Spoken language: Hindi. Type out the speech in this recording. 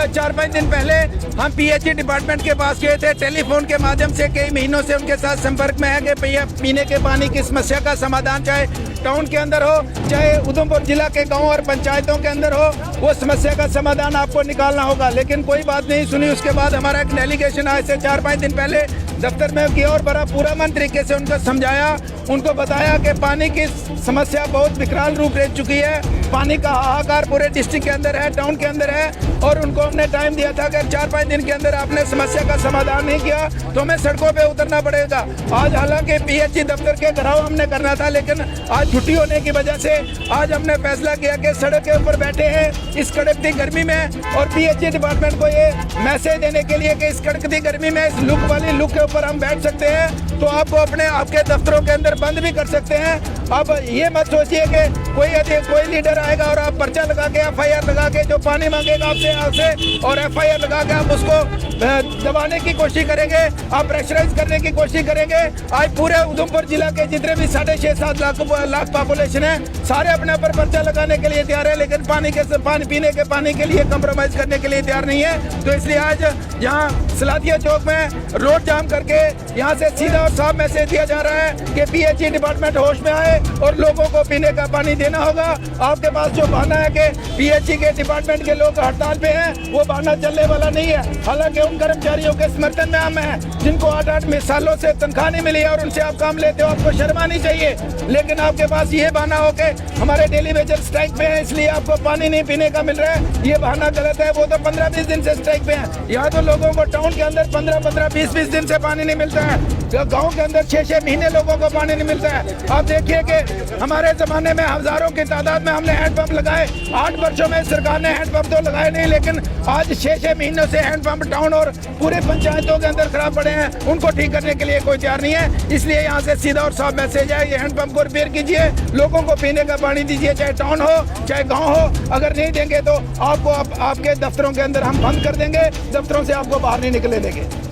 चार पाँच दिन पहले हम पीएचई डिपार्टमेंट के पास गए थे। टेलीफोन के माध्यम से कई महीनों से उनके साथ संपर्क में है कि पीने के पानी की समस्या का समाधान चाहे टाउन के अंदर हो चाहे उधमपुर जिला के गांव और पंचायतों के अंदर हो, वो समस्या का समाधान आपको निकालना होगा। लेकिन कोई बात नहीं सुनी। उसके बाद हमारा एक डेलीगेशन आज से 4-5 दिन पहले दफ्तर में किया और बड़ा पूरा मन तरीके से उनको समझाया, उनको बताया कि पानी की समस्या बहुत विकराल रूप ले चुकी है। पानी का हाहाकार पूरे डिस्ट्रिक्ट के अंदर है, टाउन के अंदर है। और उनको हमने टाइम दिया था कि 4-5 दिन के अंदर आपने समस्या का समाधान नहीं किया तो हमें सड़कों पे उतरना पड़ेगा। आज हालांकि पीएचई दफ्तर के घेराव हमने करना था, लेकिन आज छुट्टी होने की वजह से आज हमने फैसला किया कि सड़क के ऊपर बैठे हैं इस कड़कती गर्मी में, और पीएचई डिपार्टमेंट को ये मैसेज देने के लिए कि इस कड़कती गर्मी में इस लुक वाली लुक के ऊपर हम बैठ सकते हैं तो आपको आपके दफ्तरों के अंदर बंद भी कर सकते हैं। अब ये मत सोचिए कि कोई लीडर आएगा और आप पर्चा लगा के एफआईआर लगा के जो पानी मांगेगा आपसे और एफआईआर लगा के आप उसको दबाने की कोशिश करेंगे, आप प्रेशराइज करने की कोशिश करेंगे। आज पूरे उधमपुर जिला के जितने भी 6.5-7 लाख पॉपुलेशन है, सारे अपने ऊपर पर्चा लगाने के लिए तैयार है, लेकिन पानी पीने के पानी के लिए कंप्रोमाइज करने के लिए तैयार नहीं है। तो इसलिए आज यहाँ सलादिया चौक में रोड जाम करके यहाँ से सीधा और साफ मैसेज दिया जा रहा है कि पीएचई डिपार्टमेंट होश में आए और लोगों को पीने का पानी देना होगा। आपके पास जो बहाना है कि पीएचई के डिपार्टमेंट के लोग हड़ताल पे हैं, वो बहाना चलने वाला नहीं है। हालांकि उन कर्मचारियों के समर्थन में हम हैं जिनको 8-8 सालों से तनख्वाह नहीं मिली है और उनसे आप काम लेते हो, आपको शर्म आनी चाहिए। लेकिन आपके पास ये बहाना हो के हमारे डेली वेजर स्ट्राइक पे है इसलिए आपको पानी नहीं पीने का मिल रहा है, ये बहाना गलत है। वो तो 15-20 दिन से स्ट्राइक पे है। यहाँ तो लोगों को टाउन के अंदर 15-15, 20-20 दिन से पानी नहीं मिलता है। गांव के अंदर 6-6 महीने लोगों को पानी नहीं मिलता है। आप देखिए कि हमारे जमाने में हजारों की तादाद में हमने हैंडपंप लगाए। 8 वर्षों में सरकार ने हैंडपंप तो लगाए नहीं, लेकिन आज 6-6 महीनों से हैंडपंप टाउन और पूरे पंचायतों के अंदर खराब पड़े हैं, उनको ठीक करने के लिए कोई तैयार नहीं है। इसलिए यहाँ से सीधा और साफ मैसेज है, ये हैंडपंप को रिपेयर कीजिए, लोगों को पीने का पानी दीजिए, चाहे टाउन हो चाहे गाँव हो। अगर नहीं देंगे तो आपको आपके दफ्तरों के अंदर हम बंद कर देंगे, दफ्तरों से आपको बाहर नहीं निकले देंगे।